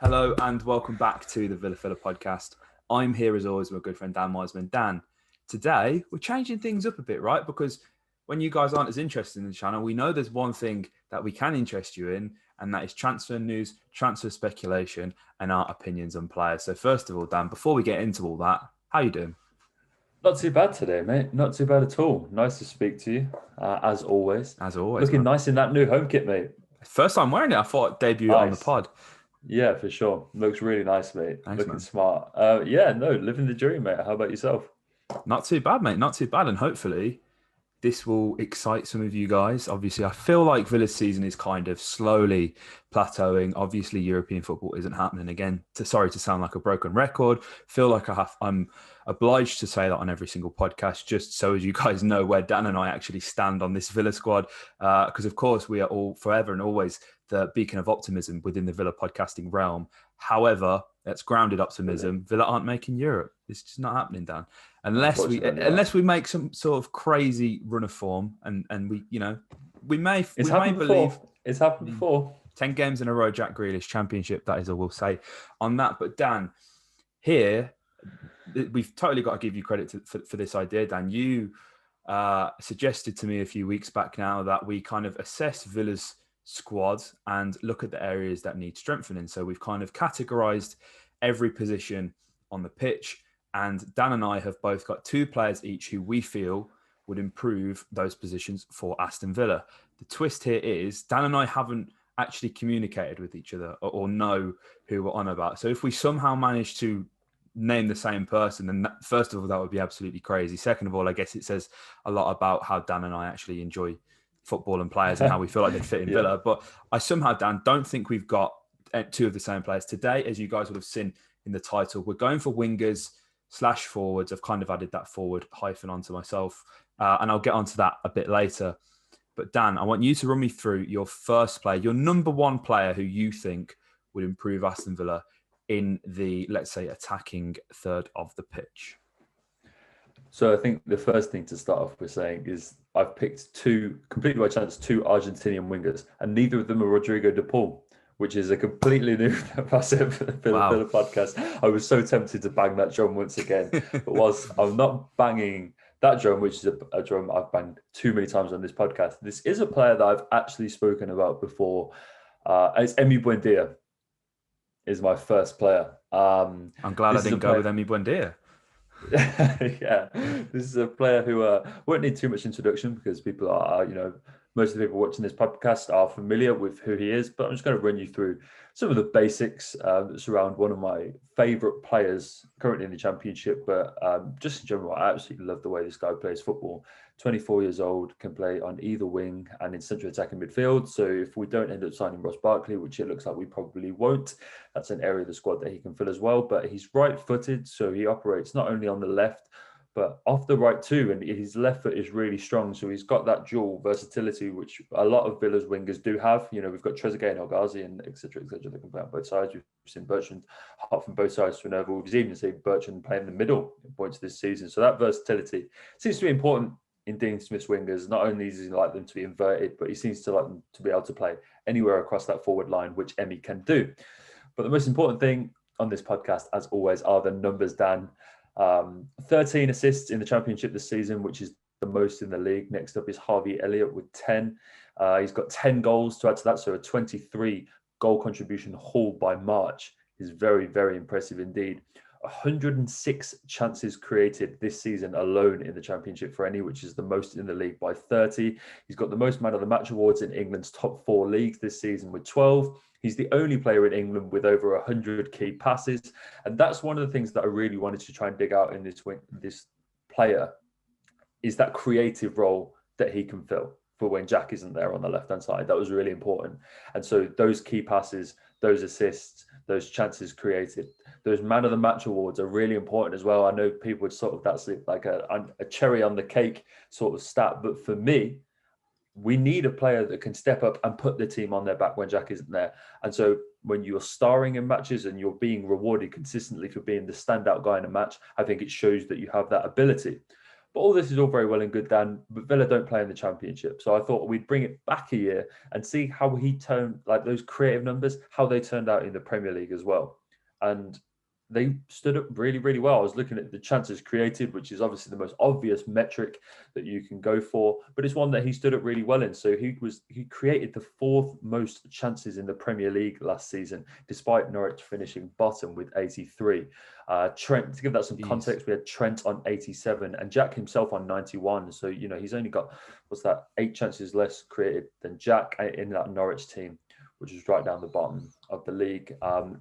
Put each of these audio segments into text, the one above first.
Hello and welcome back to the Villa podcast. I'm here as always with my good friend Dan Wiseman. Dan, today we're changing things up a bit, right? Because when you guys aren't as interested in the channel, we know there's one thing that we can interest you in, and that is transfer news, transfer speculation, and our opinions on players. So first of all, Dan, before we get into all that, how you doing? Not too bad today, mate. Not too bad at all. Nice to speak to you, as always. As always, Looking man. nice in that new home kit, mate. First time wearing it, I thought I'd debut it on the Nice. pod. Yeah, for sure. Looks really nice, mate. Thanks, Looking man. smart. Living the dream, mate. How about yourself? Not too bad, mate. Not too bad. And hopefully this will excite some of you guys. Obviously, I feel like Villa's season is kind of slowly plateauing. Obviously, European football isn't happening again. Sorry to sound like a broken record. Feel like I'm obliged to say that on every single podcast, just so as you guys know where Dan and I actually stand on this Villa squad. Because, of course, we are all forever and always the beacon of optimism within the Villa podcasting realm. However, that's grounded optimism. Villa aren't making Europe. It's just not happening, Dan. Unless we make some sort of crazy run of form, and we may believe it's happened before. 10 games in a row, Jack Grealish championship. That is all we'll say on that. But Dan, here we've totally got to give you credit for this idea, Dan. You suggested to me a few weeks back now that we kind of assess Villa's squad and look at the areas that need strengthening. So we've kind of categorized every position on the pitch. And Dan and I have both got two players each who we feel would improve those positions for Aston Villa. The twist here is Dan and I haven't actually communicated with each other or know who we're on about. So if we somehow manage to name the same person, then first of all, that would be absolutely crazy. Second of all, I guess it says a lot about how Dan and I actually enjoy football and players and how we feel like they fit in Villa. But I somehow, Dan, don't think we've got two of the same players. Today, as you guys would have seen in the title, we're going for wingers / forwards. I've kind of added that forward hyphen onto myself, and I'll get onto that a bit later. But Dan, I want you to run me through your first player, your number one player who you think would improve Aston Villa in the, let's say, attacking third of the pitch. So I think the first thing to start off with saying is I've picked completely by chance, two Argentinian wingers, and neither of them are Rodrigo de Paul, which is a completely new facet for the podcast. I was so tempted to bang that drum once again, but whilst I'm not banging that drum, which is a drum I've banged too many times on this podcast, this is a player that I've actually spoken about before. It's EMI Buendia is my first player. I'm glad I didn't go with EMI Buendia. Yeah, this is a player who won't need too much introduction because people are, most of the people watching this podcast are familiar with who he is, but I'm just going to run you through some of the basics that surround one of my favourite players currently in the Championship, but just in general, I absolutely love the way this guy plays football. 24 years old, can play on either wing and in central attacking midfield. So if we don't end up signing Ross Barkley, which it looks like we probably won't, that's an area of the squad that he can fill as well. But he's right-footed, so he operates not only on the left, but off the right too, and his left foot is really strong. So he's got that dual versatility, which a lot of Villa's wingers do have. We've got Trezeguet and El Ghazi and et cetera, that can play on both sides. We've seen Bertrand hop from both sides to another. We've even seen Bertrand play in the middle in points this season. So that versatility seems to be important in Dean Smith's wingers. Not only does he like them to be inverted, but he seems to like them to be able to play anywhere across that forward line, which EMI can do. But the most important thing on this podcast, as always, are the numbers, Dan. 13 assists in the Championship this season, which is the most in the league. Next up is Harvey Elliott with 10. He's got 10 goals to add to that, so a 23 goal contribution haul by March is very, very impressive indeed. 106 chances created this season alone in the Championship for EMI, which is the most in the league by 30. He's got the most man of the match awards in England's top 4 leagues this season with 12. He's the only player in England with over 100 key passes. And that's one of the things that I really wanted to try and dig out in this player, is that creative role that he can fill for when Jack isn't there on the left-hand side. That was really important. And so those key passes, those assists, those chances created, those man of the match awards are really important as well. I know people would that's like a cherry on the cake sort of stat, but for me, we need a player that can step up and put the team on their back when Jack isn't there. And so when you're starring in matches and you're being rewarded consistently for being the standout guy in a match, I think it shows that you have that ability. But all this is all very well and good, Dan, but Villa don't play in the Championship. So I thought we'd bring it back a year and see how he turned, like those creative numbers, how they turned out in the Premier League as well. And they stood up really, really well. I was looking at the chances created, which is obviously the most obvious metric that you can go for, but it's one that he stood up really well in. So he created the fourth most chances in the Premier League last season, despite Norwich finishing bottom with 83. Trent, to give that some context, we had Trent on 87 and Jack himself on 91. So, he's only got, 8 chances less created than Jack in that Norwich team, which is right down the bottom of the league.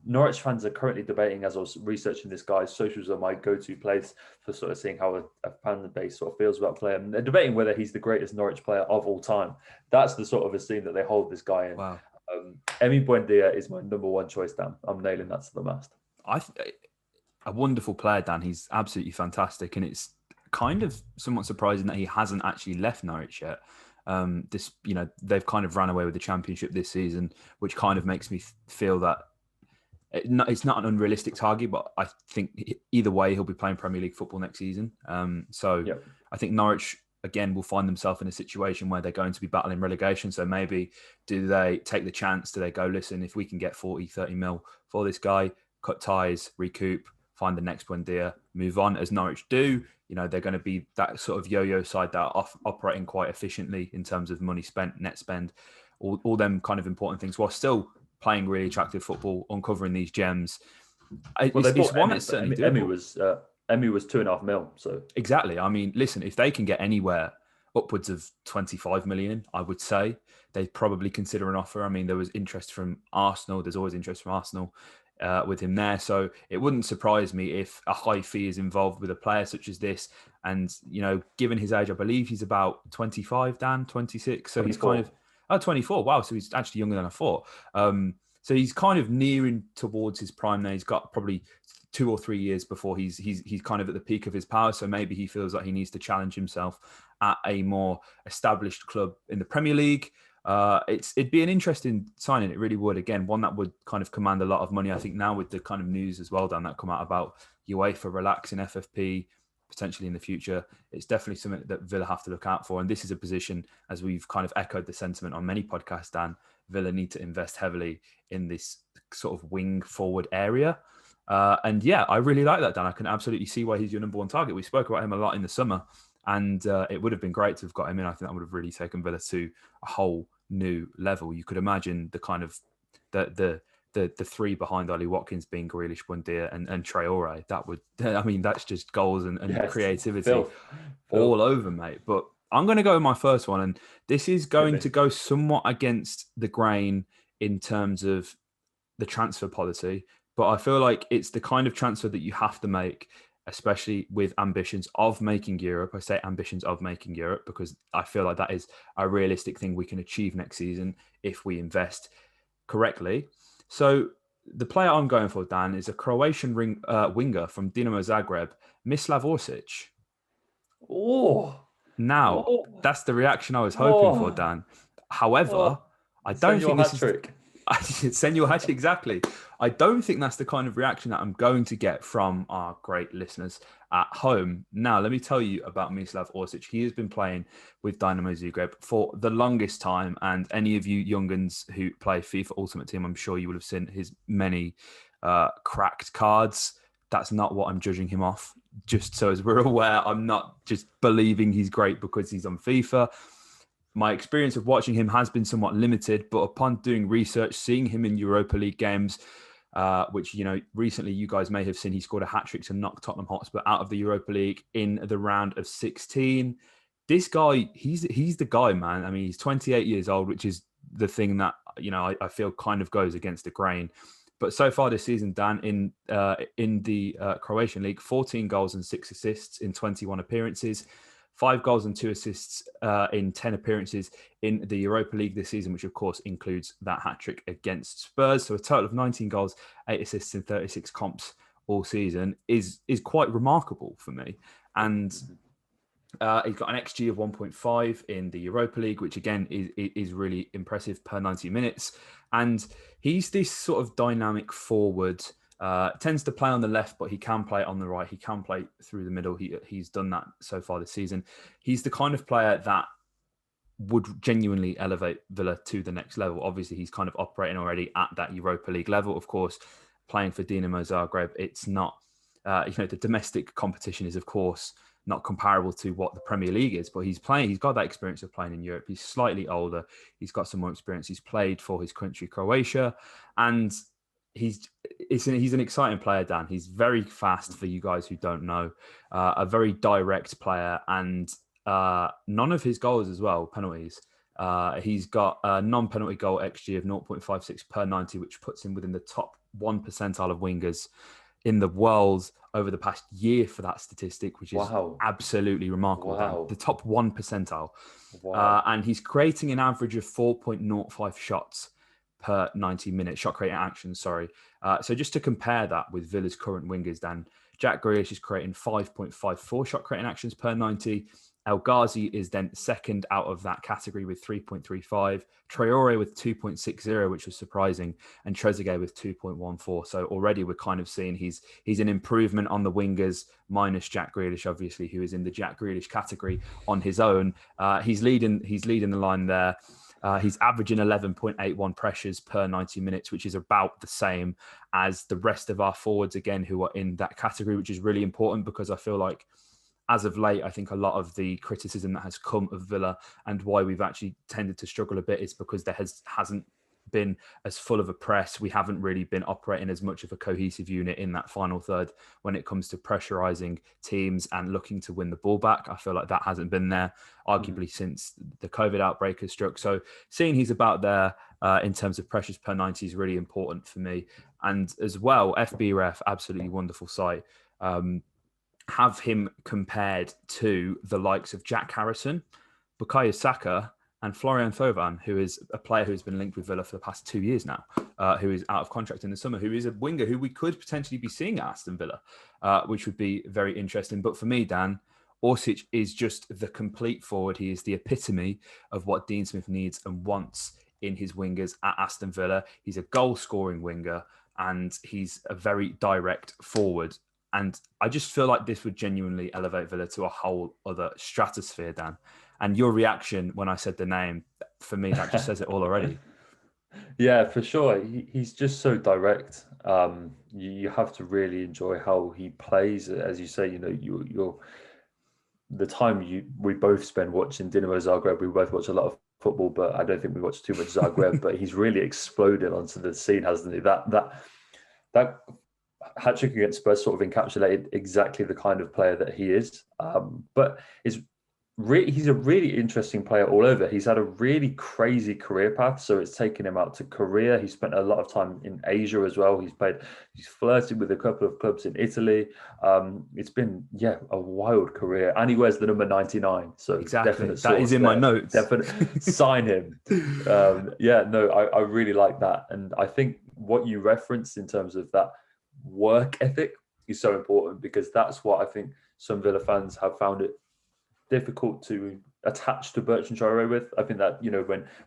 Norwich fans are currently debating, as I was researching this, guys, socials are my go-to place for sort of seeing how a fan base sort of feels about player. And they're debating whether he's the greatest Norwich player of all time. That's the sort of esteem that they hold this guy in. Wow. EMI BUENDIA is my number one choice, Dan. I'm nailing that to the mast. A wonderful player, Dan. He's absolutely fantastic. And it's kind of somewhat surprising that he hasn't actually left Norwich yet. They've kind of ran away with the Championship this season, which kind of makes me feel that it's not an unrealistic target, but I think either way he'll be playing Premier League football next season. I think Norwich again will find themselves in a situation where they're going to be battling relegation. So maybe do they take the chance? Do they go, listen, if we can get 40, 30 mil for this guy, cut ties, recoup, find the next Buendia, move on, as Norwich do. They're going to be that sort of yo-yo side that are operating quite efficiently in terms of money spent, net spend, all them kind of important things, while still playing really attractive football, uncovering these gems. Emmy was 2.5 mil. So exactly. I mean, listen, if they can get anywhere upwards of 25 million, I would say they'd probably consider an offer. I mean, there was interest from Arsenal. There's always interest from Arsenal with him there. So it wouldn't surprise me if a high fee is involved with a player such as this. And, given his age, I believe he's about 25, Dan, 26. So 24. He's kind of, 24. Wow. So he's actually younger than I thought. So he's kind of nearing towards his prime now. He's got probably 2 or 3 years before he's kind of at the peak of his power. So maybe he feels like he needs to challenge himself at a more established club in the Premier League. It'd be an interesting signing. It really would. Again, one that would kind of command a lot of money. I think now with the kind of news as well, Dan, that come out about UEFA relaxing FFP potentially in the future, it's definitely something that Villa have to look out for. And this is a position, as we've kind of echoed the sentiment on many podcasts, Dan, Villa need to invest heavily in this sort of wing forward area. And yeah, I really like that, Dan. I can absolutely see why he's your number one target. We spoke about him a lot in the summer, and it would have been great to have got him in. I think that would have really taken Villa to a whole new level. You could imagine the kind of the three behind Ollie Watkins being Grealish, Buendia, and Traore. That would, I mean, that's just goals and creativity all over, mate. But I'm going to go with my first one, and this is going to go somewhat against the grain in terms of the transfer policy. But I feel like it's the kind of transfer that you have to make, especially with ambitions of making Europe. I say ambitions of making Europe because I feel like that is a realistic thing we can achieve next season if we invest correctly. So the player I'm going for, Dan, is a Croatian winger from Dinamo Zagreb, Mislav Orsic. Now, that's the reaction I was hoping for, Dan. However, I don't think this is... Senor Hatch, exactly. I don't think that's the kind of reaction that I'm going to get from our great listeners at home. Now, let me tell you about Mislav Orsic. He has been playing with Dinamo Zagreb for the longest time, and any of you young'uns who play FIFA Ultimate Team, I'm sure you will have seen his many cracked cards. That's not what I'm judging him off. Just so as we're aware, I'm not just believing he's great because he's on FIFA. My experience of watching him has been somewhat limited, but upon doing research, seeing him in Europa League games, which, recently you guys may have seen, he scored a hat-trick to knock Tottenham Hotspur out of the Europa League in the round of 16. This guy, he's the guy, man. I mean, he's 28 years old, which is the thing that, I feel kind of goes against the grain. But so far this season, Dan, in the Croatian League, 14 goals and 6 assists in 21 appearances. 5 goals and 2 assists in 10 appearances in the Europa League this season, which of course includes that hat-trick against Spurs. So a total of 19 goals, 8 assists in 36 comps all season is quite remarkable for me. And he's got an XG of 1.5 in the Europa League, which again is really impressive per 90 minutes. And he's this sort of dynamic forward Tends to play on the left, but he can play on the right. He can play through the middle. He's done that so far this season. He's the kind of player that would genuinely elevate Villa to the next level. Obviously, he's kind of operating already at that Europa League level. Of course, playing for Dinamo Zagreb, it's not, the domestic competition is, of course, not comparable to what the Premier League is, but he's got that experience of playing in Europe. He's slightly older. He's got some more experience. He's played for his country, Croatia, and he's an exciting player, Dan. He's very fast for you guys who don't know, a very direct player, and none of his goals as well, penalties. He's got a non-penalty goal XG of 0.56 per 90, which puts him within the top 1 percentile of wingers in the world over the past year for that statistic, which is absolutely remarkable. Wow. The top 1 percentile. Wow. And he's creating an average of 4.05 shots per 90 minutes, shot creating actions, sorry. So just to compare that with Villa's current wingers, Dan, Jack Grealish is creating 5.54 shot creating actions per 90. El Ghazi is then second out of that category with 3.35. Traore with 2.60, which was surprising, and Trezeguet with 2.14. So already we're kind of seeing he's an improvement on the wingers, minus Jack Grealish, obviously, who is in the Jack Grealish category on his own. He's leading the line there. He's averaging 11.81 pressures per 90 minutes, which is about the same as the rest of our forwards, again, who are in that category, which is really important because I feel like as of late, I think a lot of the criticism that has come of Villa and why we've actually tended to struggle a bit is because there hasn't been as full of a press. We haven't really been operating as much of a cohesive unit in that final third when it comes to pressurising teams and looking to win the ball back. I feel like that hasn't been there, arguably, since the COVID outbreak has struck. So seeing he's about there in terms of pressures per 90 is really important for me. And as well, FBref, absolutely wonderful site. Have him compared to the likes of Jack Harrison, Bukayo Saka, and Florian Thauvin, who is a player who's been linked with Villa for the past 2 years now, who is out of contract in the summer, who is a winger who we could potentially be seeing at Aston Villa, which would be very interesting. But for me, Dan, Orsic is just the complete forward. He is the epitome of what Dean Smith needs and wants in his wingers at Aston Villa. He's a goal-scoring winger, and he's a very direct forward. And I just feel like this would genuinely elevate Villa to a whole other stratosphere, Dan. And your reaction when I said the name, for me, that just says it all already. Yeah, for sure. He's just so direct. You have to really enjoy how he plays. As you say, you're the time we both spend watching Dinamo Zagreb. We both watch a lot of football, but I don't think we watch too much Zagreb. But he's really exploded onto the scene, hasn't he? That hat-trick against Spurs sort of encapsulated exactly the kind of player that he is. But he's a really interesting player all over. He's had a really crazy career path. So it's taken him out to Korea. He spent a lot of time in Asia as well. He's flirted with a couple of clubs in Italy. It's been, a wild career. And he wears the number 99. So exactly. That is in my notes. Definitely sign him. I really like that. And I think what you referenced in terms of that work ethic is so important, because that's what I think some Villa fans have found it difficult to attach to Bertrand Traore with. I think that,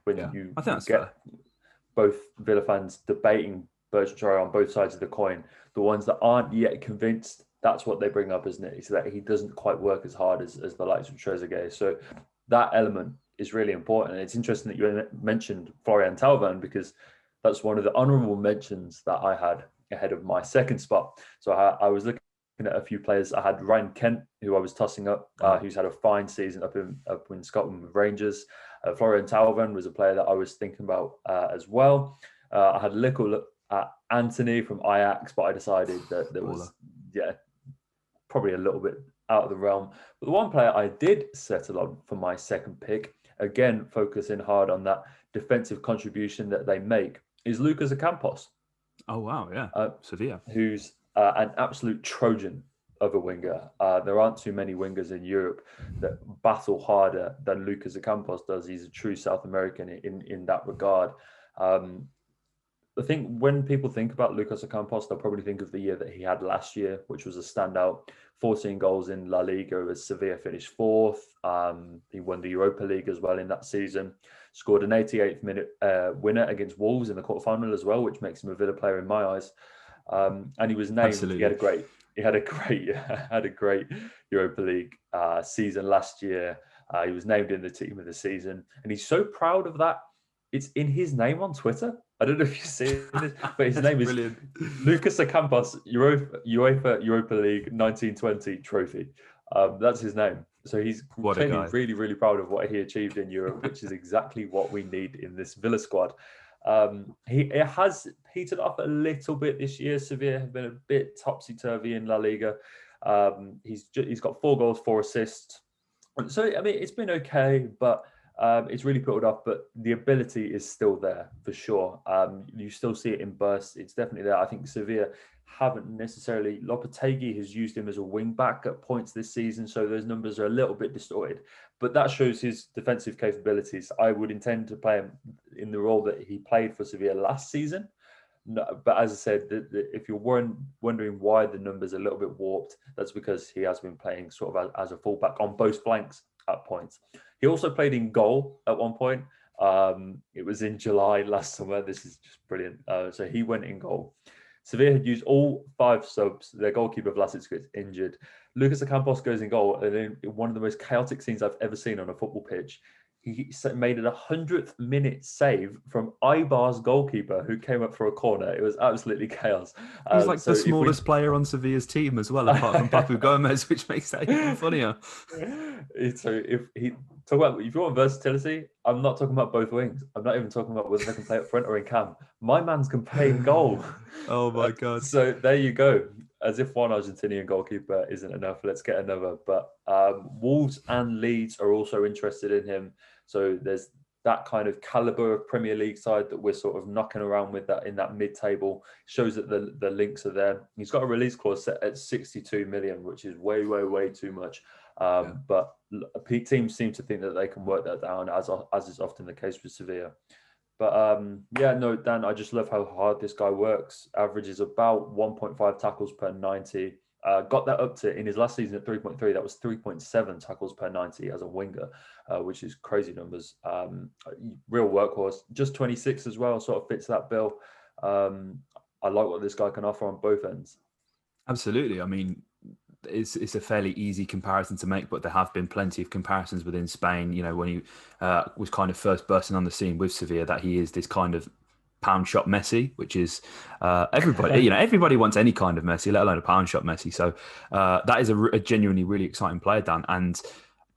when you get fair. Both Villa fans debating Bertrand Traore on both sides of the coin, the ones that aren't yet convinced, that's what they bring up, isn't it? It's that he doesn't quite work as hard as the likes of Trezeguet. So that element is really important. And it's interesting that you mentioned Florian Thauvin, because that's one of the honourable mentions that I had ahead of my second spot. So I was looking at a few players. I had Ryan Kent, who I was tossing up, who's had a fine season up in Scotland with Rangers. Florian Thauvin was a player that I was thinking about as well. I had a little look at Anthony from Ajax, but I decided that there was, probably a little bit out of the realm. But the one player I did settle on for my second pick, again, focusing hard on that defensive contribution that they make, is Lucas Ocampos. Oh, wow, yeah. Sevilla. Who's an absolute Trojan of a winger. There aren't too many wingers in Europe that battle harder than Lucas Ocampos does. He's a true South American in that regard. I think when people think about Lucas Ocampos, they'll probably think of the year that he had last year, which was a standout. 14 goals in La Liga as Sevilla finished fourth. He won the Europa League as well in that season. Scored an 88th minute winner against Wolves in the quarterfinal as well, which makes him a Villa player in my eyes. And he was named. Absolutely. He had a great had a great Europa League season last year. He was named in the team of the season, and he's so proud of that. It's in his name on Twitter. I don't know if you've seen this, but his name is brilliant. Lucas Ocampos UEFA Europa League 1920 trophy. That's his name. So he's clearly really, really proud of what he achieved in Europe, which is exactly what we need in this Villa squad. It has heated up a little bit this year. Sevilla have been a bit topsy-turvy in La Liga. He's got 4 goals, 4 assists. So, I mean, it's been okay, but it's really put it off. But the ability is still there for sure. You still see it in bursts. It's definitely there. I think Sevilla haven't necessarily. Lopetegui has used him as a wing back at points this season, so those numbers are a little bit distorted. But that shows his defensive capabilities. I would intend to play him in the role that he played for Sevilla last season. No, but as I said, if you're wondering why the numbers are a little bit warped, that's because he has been playing sort of as a fullback on both flanks at points. He also played in goal at one point. It was in July last summer. This is just brilliant. So he went in goal. Sevilla had used all 5 subs. Their goalkeeper Vlasic gets injured. Lucas Ocampos goes in goal, and in one of the most chaotic scenes I've ever seen on a football pitch. He made a 100th minute save from Ibar's goalkeeper, who came up for a corner. It was absolutely chaos. He's like the smallest player on Sevilla's team as well, apart from Papu Gomez, which makes that even funnier. So if you want versatility, I'm not talking about both wings. I'm not even talking about whether they can play up front or in cam. My man's can play in goal. Oh my God. So there you go. As if one Argentinian goalkeeper isn't enough, let's get another. But Wolves and Leeds are also interested in him. So there's that kind of caliber of Premier League side that we're sort of knocking around with that in that mid-table. Shows that the links are there. He's got a release clause set at 62 million, which is way, way, way too much. But teams seem to think that they can work that down, as is often the case with Sevilla. But Dan, I just love how hard this guy works. Averages about 1.5 tackles per 90. Got that up to, in his last season at 3.3, that was 3.7 tackles per 90 as a winger, which is crazy numbers. Real workhorse, just 26 as well, sort of fits that bill. I like what this guy can offer on both ends. Absolutely. I mean, it's a fairly easy comparison to make, but there have been plenty of comparisons within Spain. You know, when he was kind of first bursting on the scene with Sevilla, that he is this kind of pound shot Messi, which is everybody. Everybody wants any kind of Messi, let alone a pound shot Messi. So that is a genuinely really exciting player, Dan. And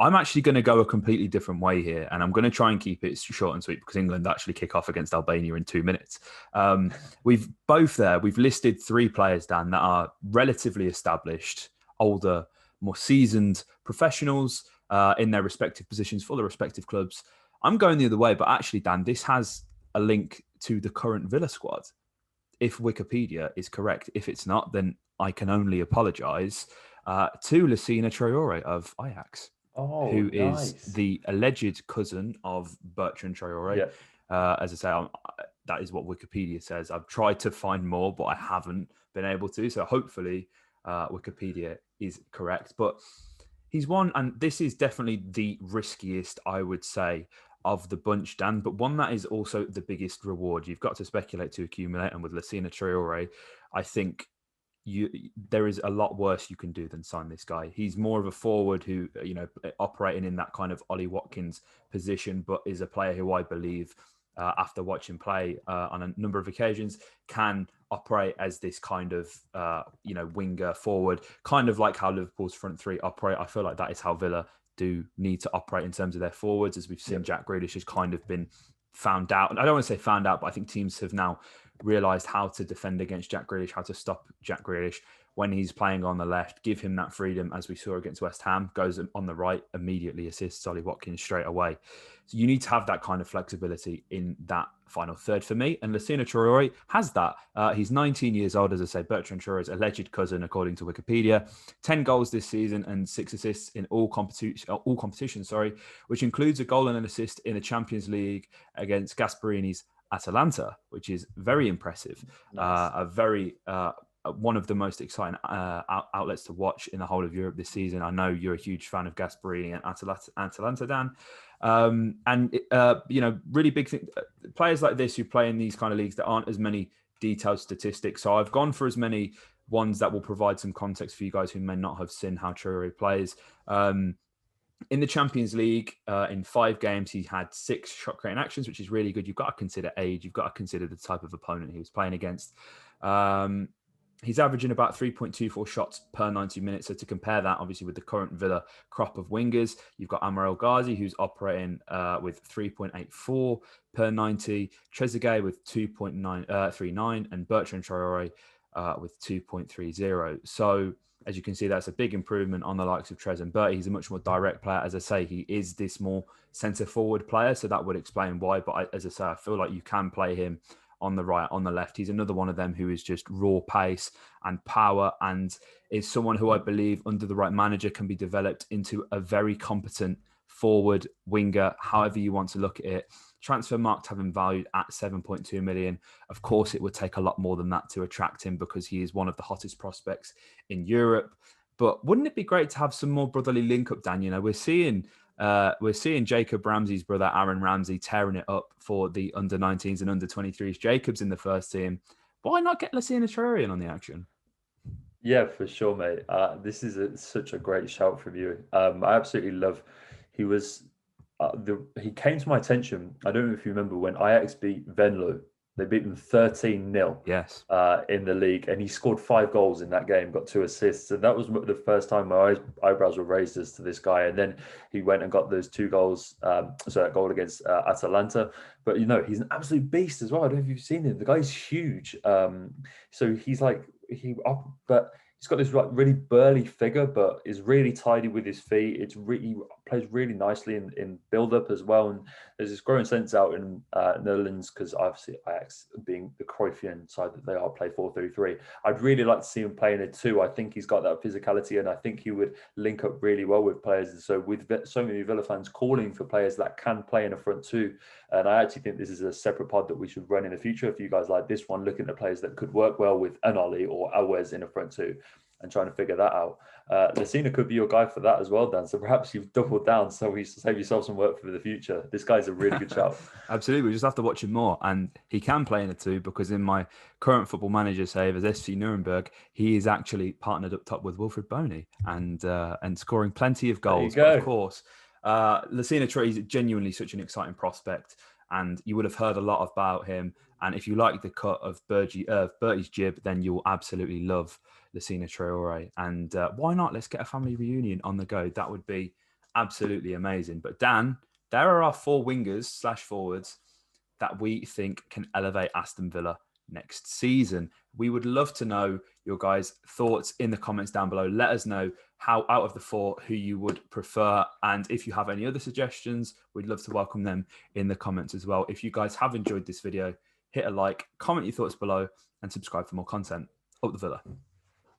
I'm actually going to go a completely different way here, and I'm going to try and keep it short and sweet because England actually kick off against Albania in 2 minutes. We've listed 3 players, Dan, that are relatively established, older, more seasoned professionals in their respective positions for the respective clubs. I'm going the other way, but actually, Dan, this has a link to the current Villa squad. If Wikipedia is correct, if it's not, then I can only apologise to Lassina Traore of Ajax, who is the alleged cousin of Bertrand Traore. Yeah. As I say, that is what Wikipedia says. I've tried to find more, but I haven't been able to. So hopefully Wikipedia is correct. But he's one, and this is definitely the riskiest, I would say, of the bunch, Dan, but one that is also the biggest reward. You've got to speculate to accumulate, and with Lassina Traore, I think there is a lot worse you can do than sign this guy. He's more of a forward who, operating in that kind of Ollie Watkins position, but is a player who I believe, after watching play on a number of occasions, can operate as this kind of, winger forward, kind of like how Liverpool's front 3 operate. I feel like that is how Villa do need to operate in terms of their forwards, as we've seen. Jack Grealish has kind of been found out. And I don't want to say found out, but I think teams have now realised how to defend against Jack Grealish, how to stop Jack Grealish when he's playing on the left, give him that freedom, as we saw against West Ham, goes on the right, immediately assists Ollie Watkins straight away. So you need to have that kind of flexibility in that final third for me. And Lassina Traore has that. He's 19 years old, as I say, Bertrand Traore's alleged cousin, according to Wikipedia. 10 goals this season and 6 assists in all competitions, which includes a goal and an assist in the Champions League against Gasperini's Atalanta, which is very impressive. Nice. One of the most exciting outlets to watch in the whole of Europe this season. I know you're a huge fan of Gasperini and Atalanta, Dan. Really big thing. Players like this who play in these kind of leagues that aren't as many detailed statistics. So I've gone for as many ones that will provide some context for you guys who may not have seen how Traore plays. In the Champions League, in 5 games, he had 6 shot-creating actions, which is really good. You've got to consider age. You've got to consider the type of opponent he was playing against. He's averaging about 3.24 shots per 90 minutes. So to compare that, obviously, with the current Villa crop of wingers, you've got Amar El Ghazi, who's operating with 3.84 per 90, Trezeguet with 2.39, and Bertrand Traore with 2.30. So as you can see, that's a big improvement on the likes of Trez and Bertie. He's a much more direct player. As I say, he is this more centre-forward player, so that would explain why. But as I say, I feel like you can play him on the right, on the left. He's another one of them who is just raw pace and power, and is someone who I believe under the right manager can be developed into a very competent forward winger, however you want to look at it. Transfer marked have him valued at 7.2 million. Of course, it would take a lot more than that to attract him because he is one of the hottest prospects in Europe. But wouldn't it be great to have some more brotherly link-up, Dan? You know, we're seeing Jacob Ramsey's brother, Aaron Ramsey, tearing it up for the under-19s and under-23s. Jacob's in the first team. Why not get Lassina Traore in on the action? Yeah, for sure, mate. This is such a great shout from you. I absolutely love. He was he came to my attention. I don't know if you remember when Ajax beat Venlo. They beat them 13-0 Yes. In the league, and he scored 5 goals in that game, got 2 assists, and that was the first time my eyebrows were raised as to this guy. And then he went and got those 2 goals, so that goal against Atalanta. But you know, he's an absolute beast as well. I don't know if you've seen him. The guy's huge. So he's like but he's got this like really burly figure, but is really tidy with his feet. He plays really nicely in build up as well. And there's this growing sense out in Netherlands, because obviously Ajax being the Cruyffian side that they are, play 4-3-3. I'd really like to see him playing it too. I think he's got that physicality, and I think he would link up really well with players. And so with so many Villa fans calling for players that can play in a front two, and I actually think this is a separate pod that we should run in the future. If you guys like this one, looking at players that could work well with an Oli or Alves in a front two, and trying to figure that out. Lassina could be your guy for that as well, Dan. So perhaps you've doubled down, so we save yourself some work for the future. This guy's a really good shout. Absolutely. We just have to watch him more. And he can play in a two, because in my current Football Manager save as FC Nuremberg, he is actually partnered up top with Wilfred Boney and scoring plenty of goals. But of course, Lassina Traore is genuinely such an exciting prospect, and you would have heard a lot about him. And if you like the cut of Bertie's jib, then you'll absolutely love Lassina Traore. And why not? Let's get a family reunion on the go. That would be absolutely amazing. But Dan, there are our 4 wingers / forwards that we think can elevate Aston Villa next season. We would love to know your guys' thoughts in the comments down below. Let us know how, out of the 4, who you would prefer. And if you have any other suggestions, we'd love to welcome them in the comments as well. If you guys have enjoyed this video, hit a like, comment your thoughts below, and subscribe for more content. Up the Villa.